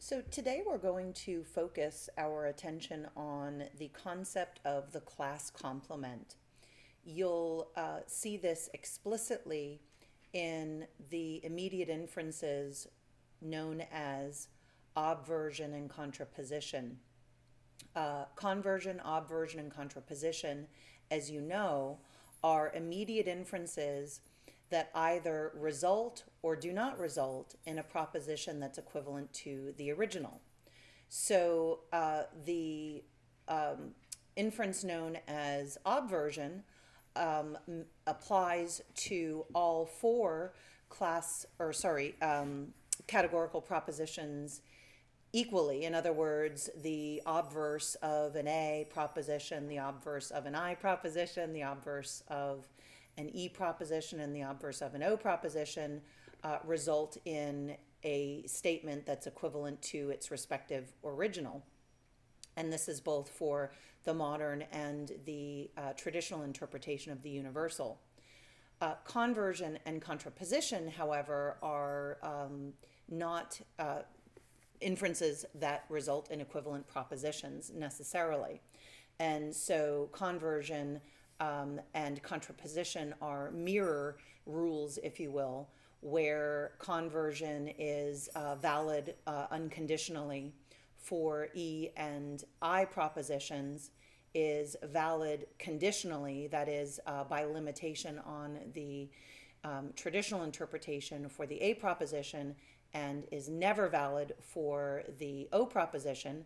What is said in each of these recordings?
So today we're going to focus our attention on the concept of the class complement. You'll see this explicitly in the immediate inferences known as obversion and contraposition. Conversion, obversion, and contraposition, as you know, are immediate inferences that either result or do not result in a proposition that's equivalent to the original. So the inference known as obversion applies to all four categorical propositions equally. In other words, the obverse of an A proposition, the obverse of an I proposition, the obverse of an E proposition, and the obverse of an O proposition result in a statement that's equivalent to its respective original. And this is both for the modern and the traditional interpretation of the universal. Conversion and contraposition, however, are not inferences that result in equivalent propositions necessarily. And so conversion and contraposition are mirror rules, if you will, where conversion is valid unconditionally for E and I propositions, is valid conditionally, that is by limitation on the traditional interpretation for the A proposition, and is never valid for the O proposition.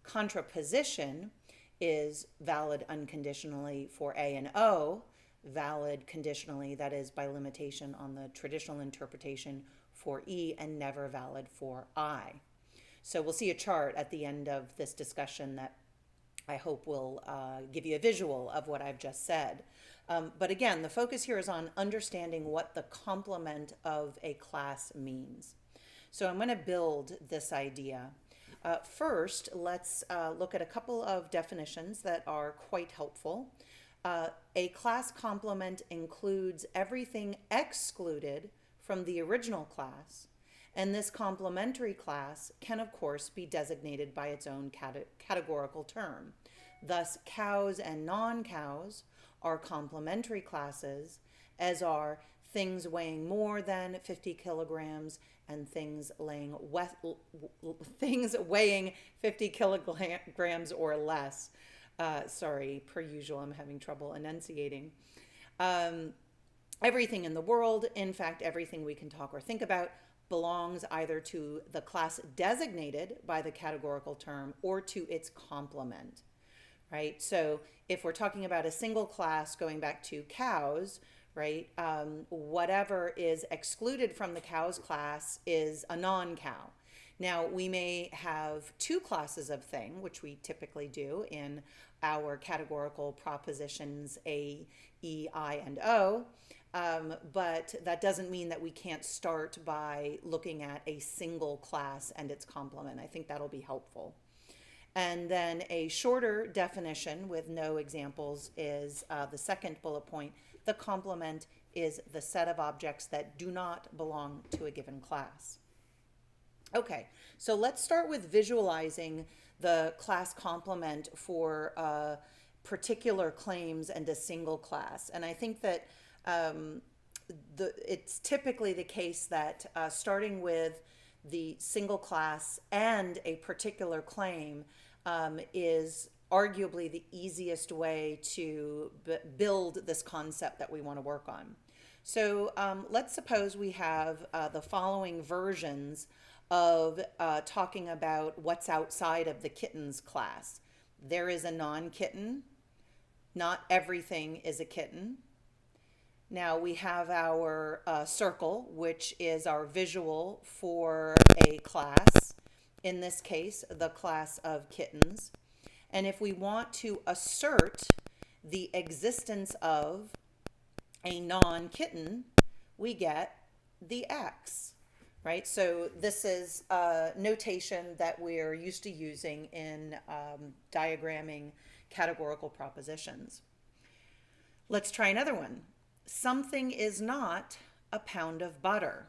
Contraposition is valid unconditionally for A and O, valid conditionally, that is by limitation on the traditional interpretation for E, and never valid for I. So we'll see a chart at the end of this discussion that I hope will give you a visual of what I've just said. But again, the focus here is on understanding what the complement of a class means. So I'm going to build this idea. First, let's look at a couple of definitions that are quite helpful. A class complement includes everything excluded from the original class, and this complementary class can, of course, be designated by its own categorical term. Thus, cows and non-cows are complementary classes, as are things weighing more than 50 kilograms and things weighing 50 kilograms or less. Sorry, per usual, I'm having trouble enunciating. Everything in the world, in fact, everything we can talk or think about, belongs either to the class designated by the categorical term or to its complement, right? So if we're talking about a single class going back to cows, right, whatever is excluded from the cows class is a non-cow. Now, we may have two classes of thing, which we typically do in our categorical propositions A, E, I, and O, but that doesn't mean that we can't start by looking at a single class and its complement. I think that'll be helpful. And then a shorter definition with no examples is the second bullet point. The complement is the set of objects that do not belong to a given class. Okay, so let's start with visualizing the class complement for particular claims and a single class. And I think that it's typically the case that starting with the single class and a particular claim is arguably the easiest way to build this concept that we want to work on. So let's suppose we have the following versions of talking about what's outside of the kittens class. There is a non-kitten. Not everything is a kitten. Now we have our circle, which is our visual for a class. In this case, the class of kittens. And if we want to assert the existence of a non-kitten, we get the X, right? So this is a notation that we're used to using in diagramming categorical propositions. Let's try another one. Something is not a pound of butter.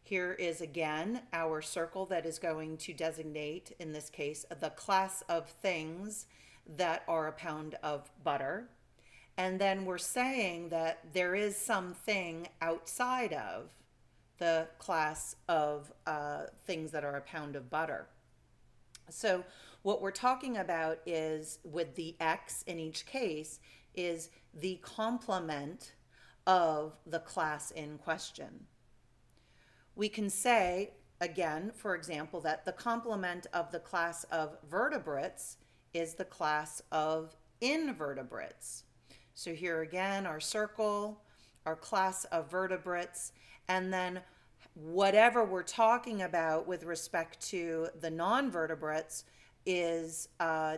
Here is again our circle that is going to designate, in this case, the class of things that are a pound of butter. And then we're saying that there is something outside of the class of things that are a pound of butter. So what we're talking about is, with the X in each case, is the complement of the class in question. We can say, again, for example, that the complement of the class of vertebrates is the class of invertebrates. So here again, our circle, our class of vertebrates, and then whatever we're talking about with respect to the non-vertebrates is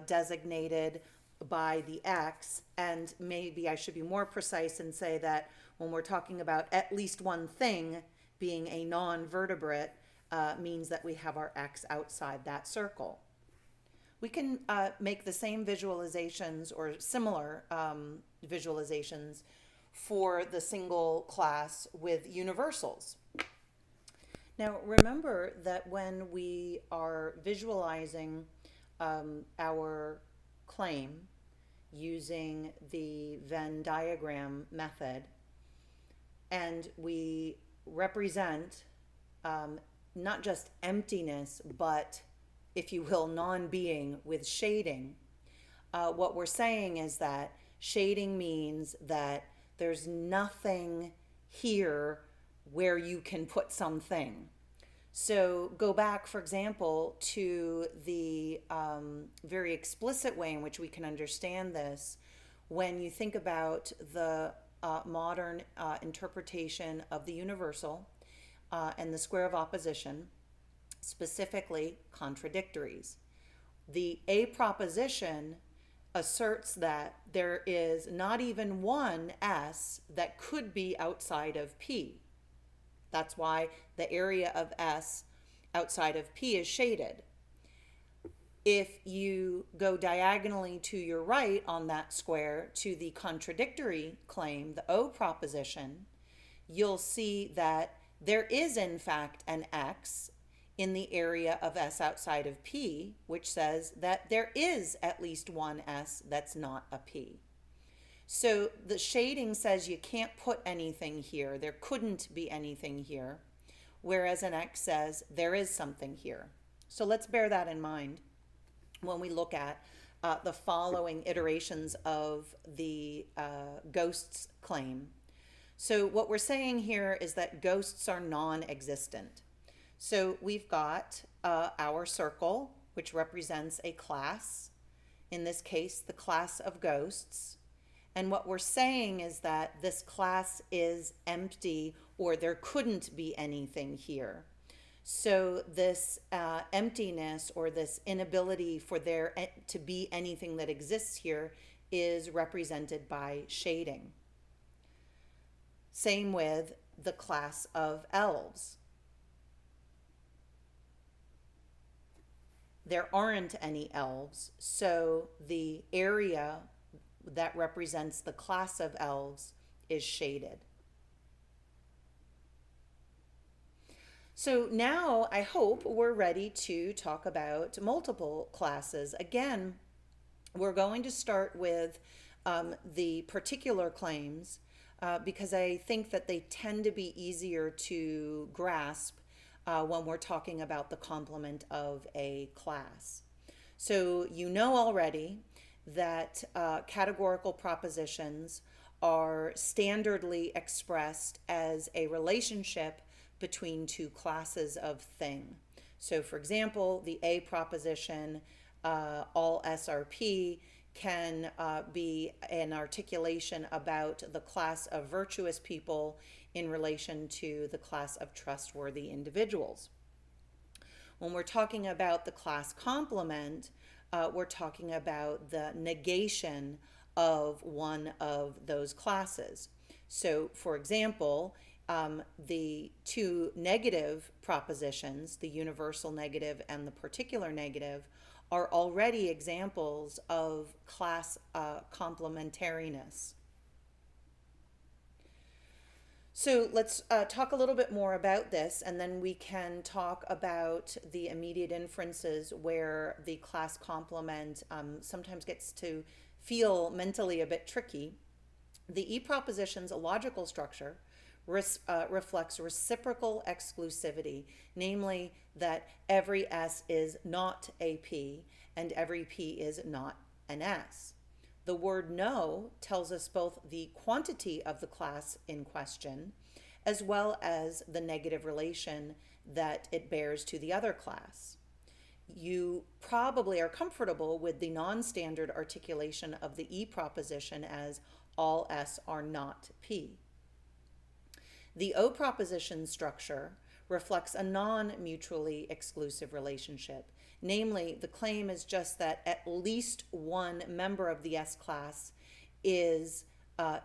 designated by the X. And maybe I should be more precise and say that when we're talking about at least one thing being a non-vertebrate, means that we have our X outside that circle. We can make the same visualizations or similar visualizations for the single class with universals. Now remember that when we are visualizing our claim using the Venn diagram method, and we represent not just emptiness, but, if you will, non-being with shading, what we're saying is that shading means that there's nothing here where you can put something. So go back, for example, to the very explicit way in which we can understand this when you think about the modern interpretation of the universal and the square of opposition, specifically contradictories. The A proposition asserts that there is not even one S that could be outside of P. That's why the area of S outside of P is shaded. If you go diagonally to your right on that square to the contradictory claim, the O proposition, you'll see that there is in fact an X in the area of S outside of P, which says that there is at least one S that's not a P. So the shading says you can't put anything here, there couldn't be anything here, whereas an X says there is something here. So let's bear that in mind when we look at the following iterations of the ghosts claim. So what we're saying here is that ghosts are non-existent. So we've got our circle, which represents a class, in this case the class of ghosts. And what we're saying is that this class is empty, or there couldn't be anything here. So this emptiness, or this inability for there to be anything that exists here, is represented by shading. Same with the class of elves. There aren't any elves, so the area that represents the class of elves is shaded. So now I hope we're ready to talk about multiple classes. Again, we're going to start with the particular claims because I think that they tend to be easier to grasp when we're talking about the complement of a class. So you know already that categorical propositions are standardly expressed as a relationship between two classes of thing. So for example, the A proposition, all SRP, can be an articulation about the class of virtuous people in relation to the class of trustworthy individuals. When we're talking about the class complement, we're talking about the negation of one of those classes. So for example, the two negative propositions, the universal negative and the particular negative, are already examples of class complementariness. So let's talk a little bit more about this, and then we can talk about the immediate inferences where the class complement sometimes gets to feel mentally a bit tricky. The E proposition's logical structure reflects reciprocal exclusivity, namely that every S is not a P and every P is not an S. The word no tells us both the quantity of the class in question as well as the negative relation that it bears to the other class. You probably are comfortable with the non-standard articulation of the E proposition as all S are not P. The O proposition structure reflects a non-mutually exclusive relationship. Namely, the claim is just that at least one member of the S class is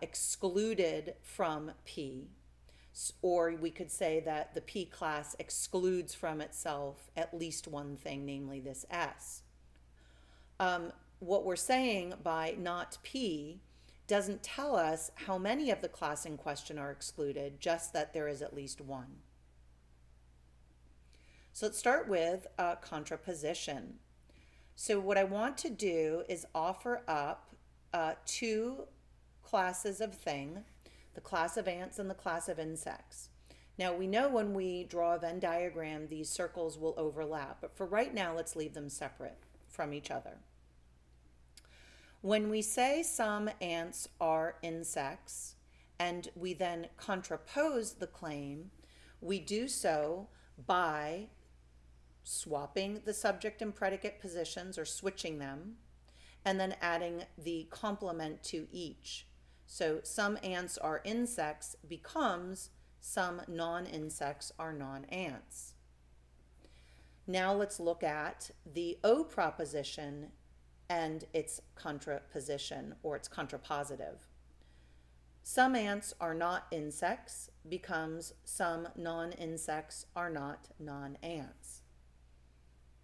excluded from P. Or we could say that the P class excludes from itself at least one thing, namely this S. What we're saying by not P doesn't tell us how many of the class in question are excluded, just that there is at least one. So let's start with contraposition. So what I want to do is offer up two classes of thing, the class of ants and the class of insects. Now we know when we draw a Venn diagram, these circles will overlap, but for right now, let's leave them separate from each other. When we say some ants are insects, and we then contrapose the claim, we do so by swapping the subject and predicate positions or switching them, and then adding the complement to each. So some ants are insects becomes some non-insects are non-ants. Now let's look at the O proposition and its contraposition, or its contrapositive. Some ants are not insects becomes some non-insects are not non-ants.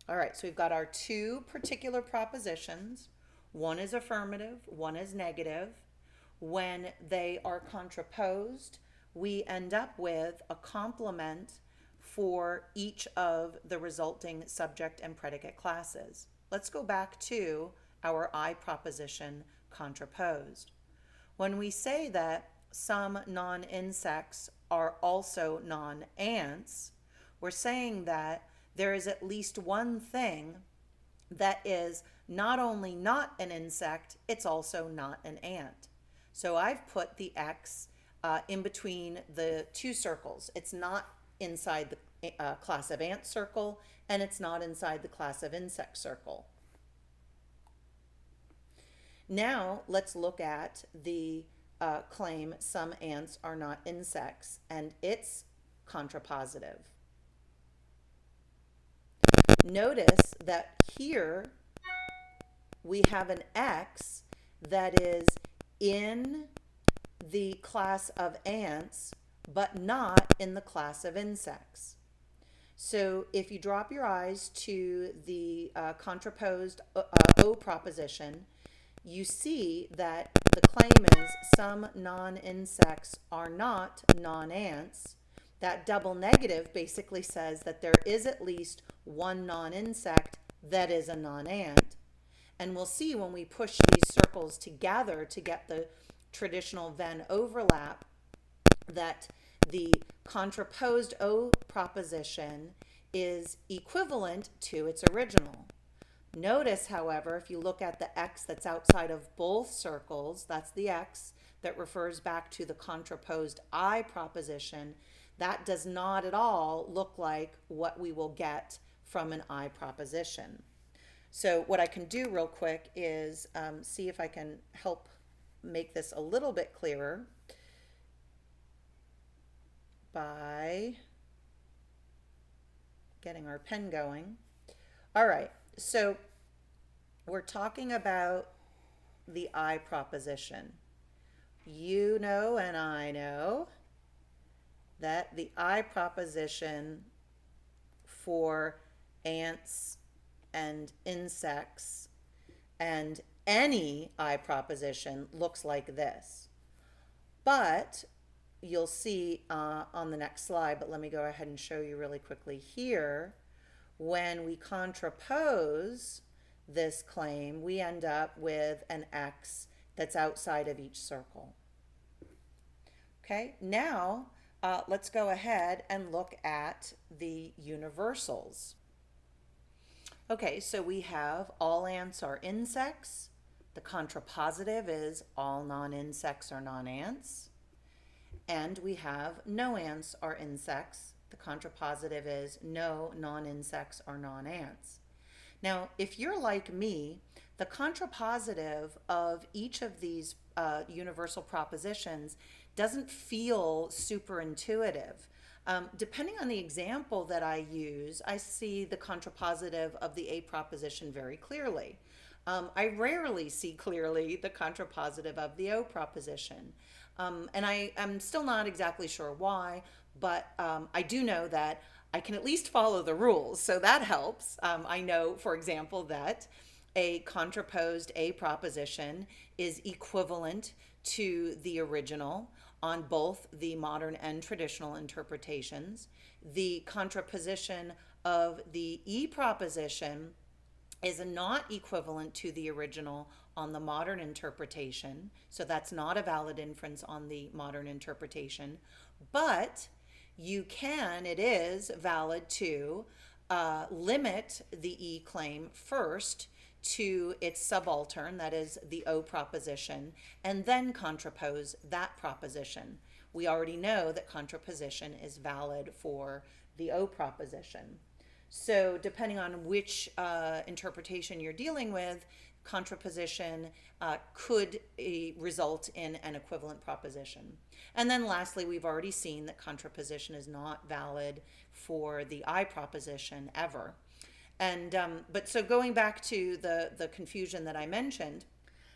All right, so we've got our two particular propositions. One is affirmative, one is negative. When they are contraposed, we end up with a complement for each of the resulting subject and predicate classes. Let's go back to our I proposition contraposed. When we say that some non-insects are also non-ants, we're saying that there is at least one thing that is not only not an insect, it's also not an ant. So I've put the X in between the two circles. It's not inside the class of ant circle, and it's not inside the class of insect circle. Now let's look at the claim some ants are not insects and its contrapositive. Notice that here we have an X that is in the class of ants, but not in the class of insects. So if you drop your eyes to the contraposed O proposition, you see that the claim is some non-insects are not non-ants. That double negative basically says that there is at least one non-insect that is a non-ant. And we'll see when we push these circles together to get the traditional Venn overlap that the contraposed O proposition is equivalent to its original. Notice, however, if you look at the X that's outside of both circles, that's the X that refers back to the contraposed I proposition, that does not at all look like what we will get from an I proposition. So what I can do real quick is see if I can help make this a little bit clearer by getting our pen going. All right, so we're talking about the I proposition. You know and I know that the I proposition for ants and insects and any I proposition looks like this. But you'll see on the next slide, but let me go ahead and show you really quickly here. When we contrapose this claim, we end up with an X that's outside of each circle. Okay, now let's go ahead and look at the universals. Okay, so we have all ants are insects. The contrapositive is all non-insects are non-ants. And we have no ants are insects. The contrapositive is no non-insects are non-ants. Now, if you're like me, the contrapositive of each of these universal propositions doesn't feel super intuitive. Depending on the example that I use, I see the contrapositive of the A proposition very clearly. I rarely see clearly the contrapositive of the O proposition. And I'm still not exactly sure why, but I do know that I can at least follow the rules, so that helps. I know, for example, that a contraposed A proposition is equivalent to the original on both the modern and traditional interpretations. The contraposition of the E proposition is not equivalent to the original on the modern interpretation, so that's not a valid inference on the modern interpretation, but it is valid to limit the E claim first to its subaltern, that is the O proposition, and then contrapose that proposition. We already know that contraposition is valid for the O proposition. So depending on which interpretation you're dealing with, contraposition could result in an equivalent proposition. And then lastly, we've already seen that contraposition is not valid for the I proposition ever. And but so going back to the confusion that I mentioned,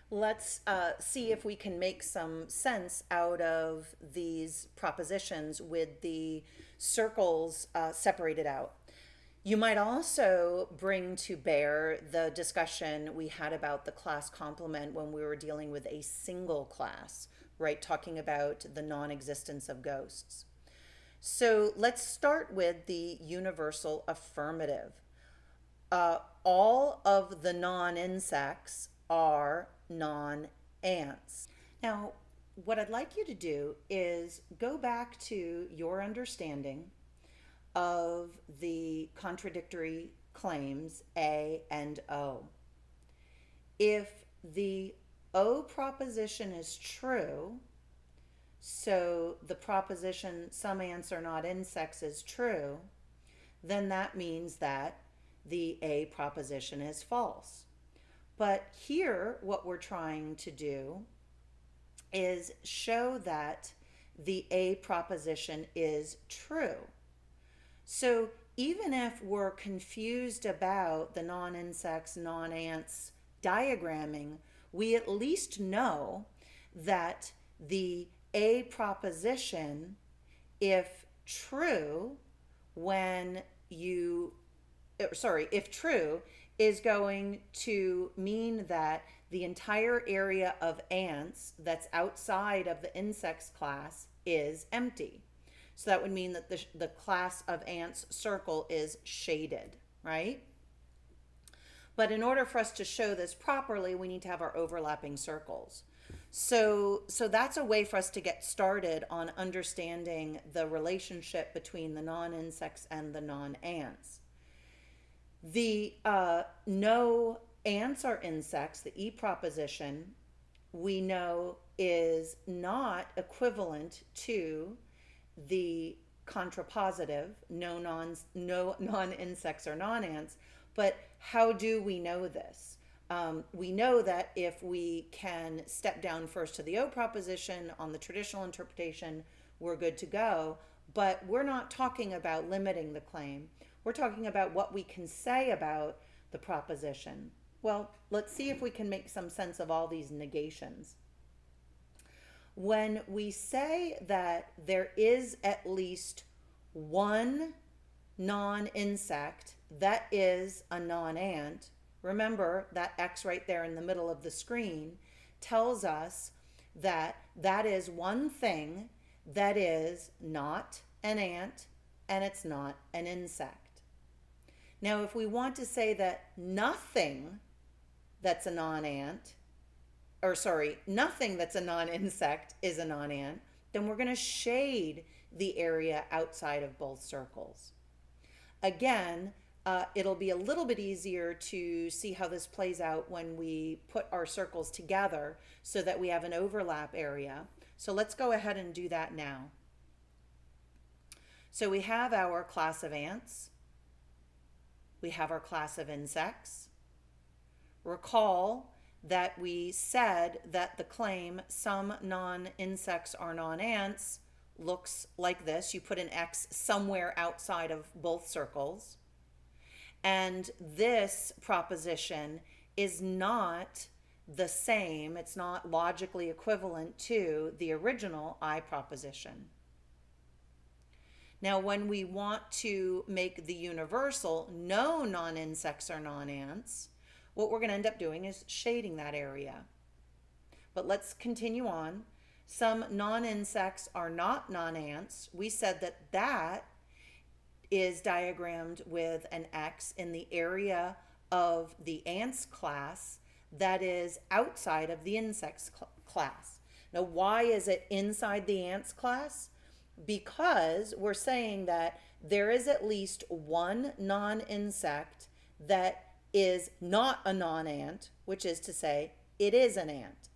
let's see if we can make some sense out of these propositions with the circles separated out. You might also bring to bear the discussion we had about the class complement when we were dealing with a single class, right? Talking about the non-existence of ghosts. So let's start with the universal affirmative. All of the non-insects are non-ants. Now, what I'd like you to do is go back to your understanding of the contradictory claims A and O. If the O proposition is true, so the proposition some ants are not insects is true, then that means that the A proposition is false. But here, what we're trying to do is show that the A proposition is true. So even if we're confused about the non-insects, non-ants diagramming, we at least know that the A proposition, if true, if true, is going to mean that the entire area of ants that's outside of the insects class is empty. So that would mean that the class of ants circle is shaded, right? But in order for us to show this properly, we need to have our overlapping circles. So that's a way for us to get started on understanding the relationship between the non-insects and the non-ants. The no ants are insects, the E proposition, we know is not equivalent to the contrapositive, no non-insects or non-ants. But how do we know this? We know that if we can step down first to the O proposition on the traditional interpretation, we're good to go. But we're not talking about limiting the claim. We're talking about what we can say about the proposition. Well, let's see if we can make some sense of all these negations. When we say that there is at least one non-insect that is a non-ant, remember that X right there in the middle of the screen tells us that that is one thing that is not an ant and it's not an insect. Now, if we want to say that nothing that's a non-ant, or sorry, nothing that's a non-insect is a non-ant, then we're going to shade the area outside of both circles. Again, it'll be a little bit easier to see how this plays out when we put our circles together so that we have an overlap area. So let's go ahead and do that now. So we have our class of ants. We have our class of insects. Recall that we said that the claim some non-insects are non-ants looks like this. You put an X somewhere outside of both circles. And this proposition is not the same, it's not logically equivalent to the original I proposition. Now, when we want to make the universal no non-insects are non-ants, what we're going to end up doing is shading that area. But let's continue on. Some non-insects are not non-ants. We said that that is diagrammed with an X in the area of the ants class that is outside of the insects class. Now, why is it inside the ants class? Because we're saying that there is at least one non-insect that is not a non-ant, which is to say it is an ant.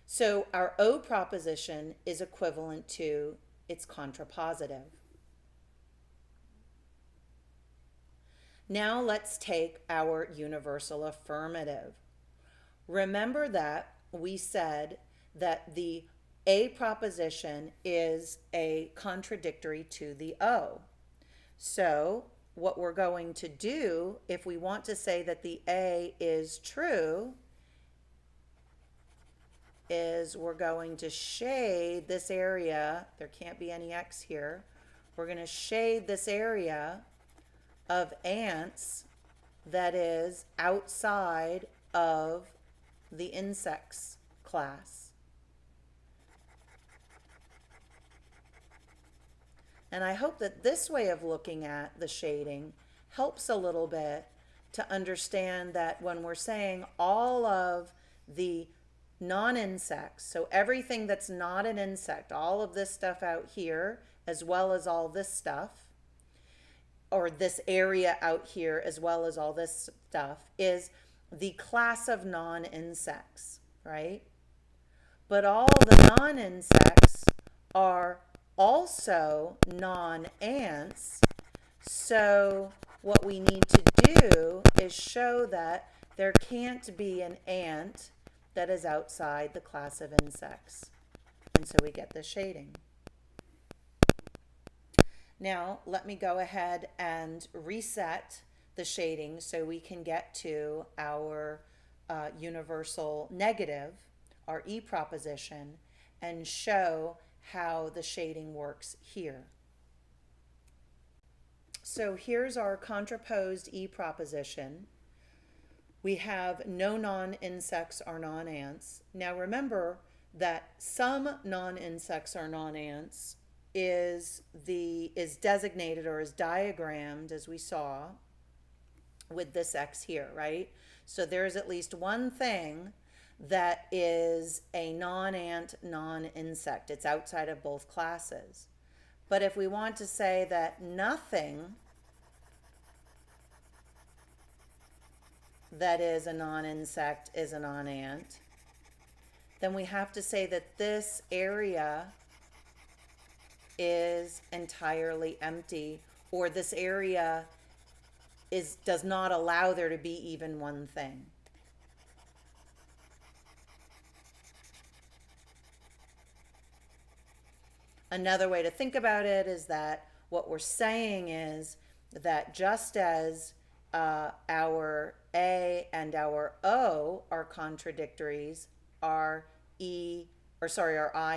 So our O proposition is equivalent to its contrapositive. Now let's take our universal affirmative. Remember that we said that the A proposition is a contradictory to the O. So what we're going to do, if we want to say that the A is true, is we're going to shade this area. There can't be any X here. We're going to shade this area of ants that is outside of the insects class. And I hope that this way of looking at the shading helps a little bit to understand that when we're saying all of the non-insects, so everything that's not an insect, all of this stuff out here, as well as all this stuff, or this area out here, as well as all this stuff, is the class of non-insects, right? But all the non-insects are also non-ants. So what we need to do is show that there can't be an ant that is outside the class of insects. And so we get the shading. Now, let me go ahead and reset the shading so we can get to our universal negative, our E proposition, and show how the shading works here. So here's our contraposed E proposition. We have no non-insects are non-ants. Now remember that some non-insects are non-ants is designated or is diagrammed, as we saw, with this X here, right? So there's at least one thing that is a non-ant, non-insect. It's outside of both classes. But if we want to say that nothing that is a non-insect is a non-ant, then we have to say that this area is entirely empty, or this area does not allow there to be even one thing. Another way to think about it is that what we're saying is that just as our A and our O are contradictories, our I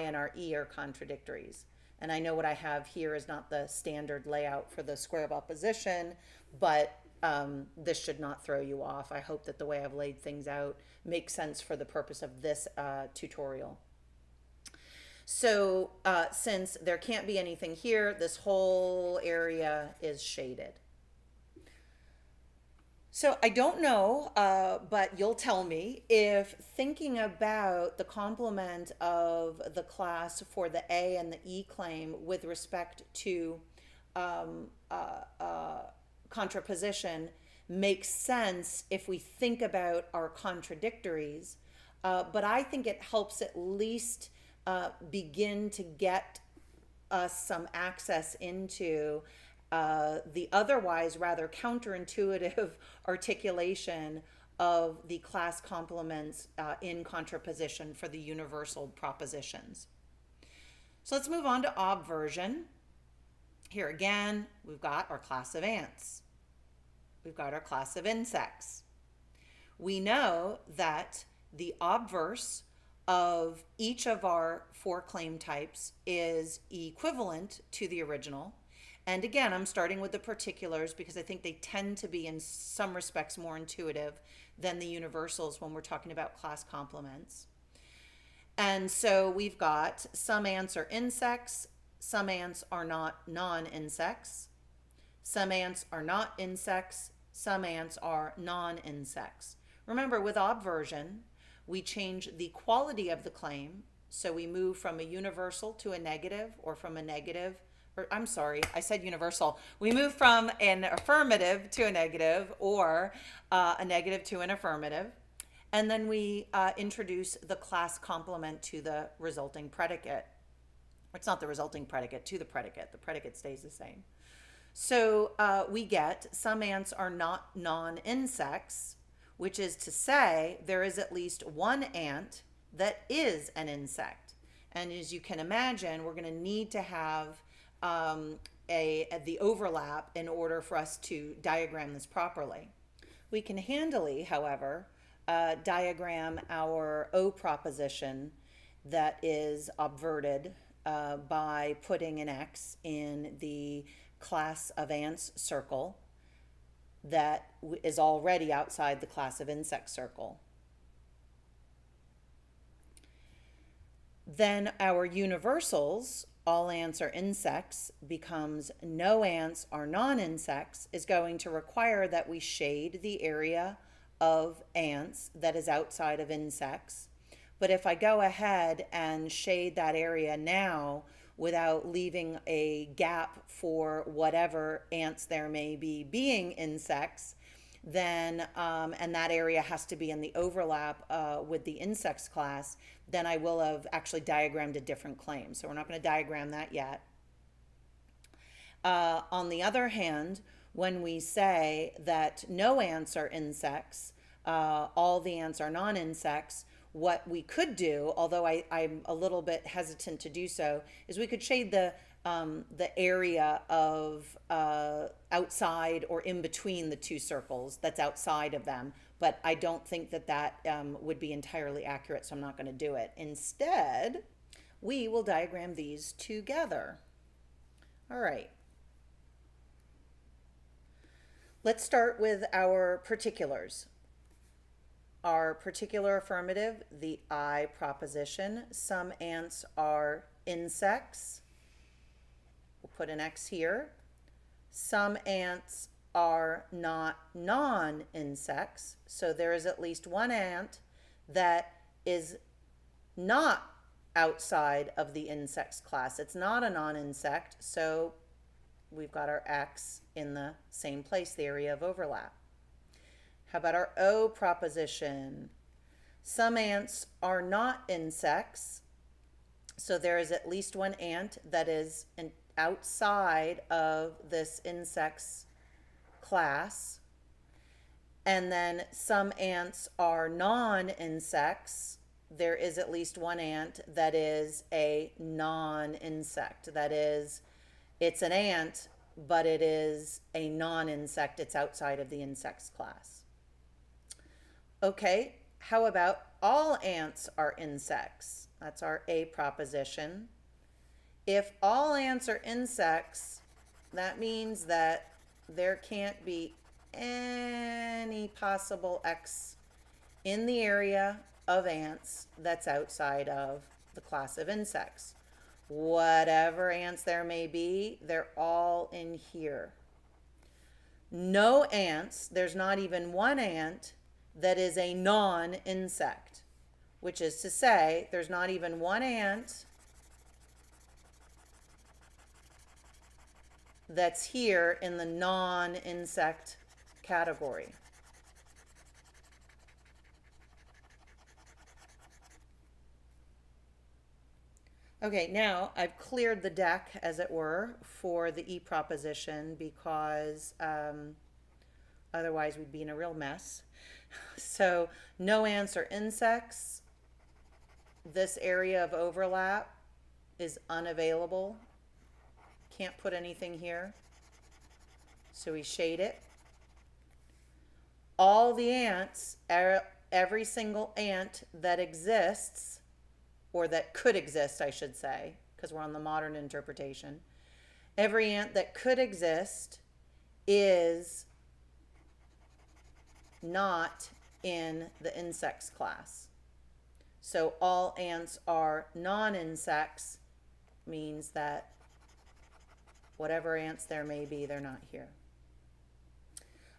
and our E are contradictories. And I know what I have here is not the standard layout for the square of opposition, but this should not throw you off. I hope that the way I've laid things out makes sense for the purpose of this tutorial. So since there can't be anything here, this whole area is shaded. So I don't know, but you'll tell me if thinking about the complement of the class for the A and the E claim with respect to um, uh, uh, contraposition makes sense if we think about our contradictories. But I think it helps at least begin to get us some access into the otherwise rather counterintuitive articulation of the class complements in contraposition for the universal propositions. So let's move on to obversion. Here again, we've got our class of ants. We've got our class of insects. We know that the obverse of each of our 4 claim types is equivalent to the original. And again, I'm starting with the particulars because I think they tend to be in some respects more intuitive than the universals when we're talking about class complements. And so we've got some ants are insects, some ants are not non-insects, some ants are not insects, some ants are non-insects. Remember, with obversion, we change the quality of the claim. So we move from a universal to a negative, or from a negative, or I'm sorry, I said universal. We move from an affirmative to a negative, or a negative to an affirmative. And then we introduce the class complement to the resulting predicate. It's not the resulting predicate, to the predicate. The predicate stays the same. So we get some ants are not non-insects, which is to say there is at least one ant that is an insect. And as you can imagine, we're going to need to have the overlap in order for us to diagram this properly. We can handily, however, diagram our O proposition that is obverted by putting an X in the class of ants circle that is already outside the class of insect circle. Then our universals, all ants are insects, becomes no ants are non-insects, is going to require that we shade the area of ants that is outside of insects. But if I go ahead and shade that area now without leaving a gap for whatever ants there may be being insects, then and that area has to be in the overlap with the insects class, then I will have actually diagrammed a different claim. So we're not going to diagram that yet. On the other hand, when we say that no ants are insects, all the ants are non-insects, what we could do, although I'm a little bit hesitant to do so, is we could shade the area of outside or in between the two circles that's outside of them. But I don't think that would be entirely accurate, so I'm not going to do it. Instead, we will diagram these together. All right. Let's start with our particulars. Our particular affirmative, the I proposition. Some ants are insects. We'll put an X here. Some ants are not non-insects. So there is at least one ant that is not outside of the insects class. It's not a non-insect, so we've got our X in the same place, the area of overlap. How about our O proposition? Some ants are not insects, so there is at least one ant that is outside of this insects class. And then some ants are non-insects. There is at least one ant that is a non-insect. That is, it's an ant, but it is a non-insect. It's outside of the insects class. Okay, how about all ants are insects? That's our A proposition. If all ants are insects, that means that there can't be any possible X in the area of ants that's outside of the class of insects. Whatever ants there may be, they're all in here. No ants, there's not even one ant that is a non-insect, which is to say there's not even one ant that's here in the non-insect category. Okay, now I've cleared the deck, as it were, for the E proposition because otherwise we'd be in a real mess. So no ants or insects. This area of overlap is unavailable. Can't put anything here. So we shade it. All the ants, every single ant that exists, or that could exist, I should say, because we're on the modern interpretation. Every ant that could exist is not in the insects class. So all ants are non-insects means that whatever ants there may be, they're not here.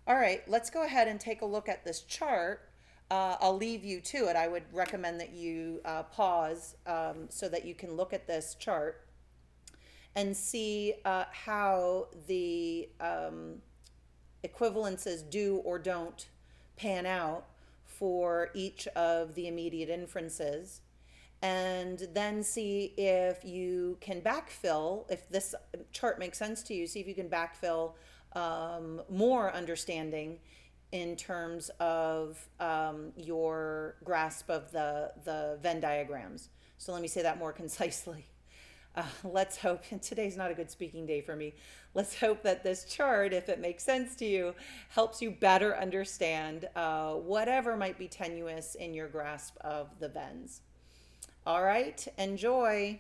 All right, let's go ahead and take a look at this chart. I'll leave you to it. I would recommend that you pause so that you can look at this chart and see how the equivalences do or don't pan out for each of the immediate inferences, and then see if you can backfill, if this chart makes sense to you, see if you can backfill more understanding in terms of your grasp of the Venn diagrams. So let me say that more concisely. Let's hope, and today's not a good speaking day for me, let's hope that this chart, if it makes sense to you, helps you better understand whatever might be tenuous in your grasp of the Venns. All right, enjoy.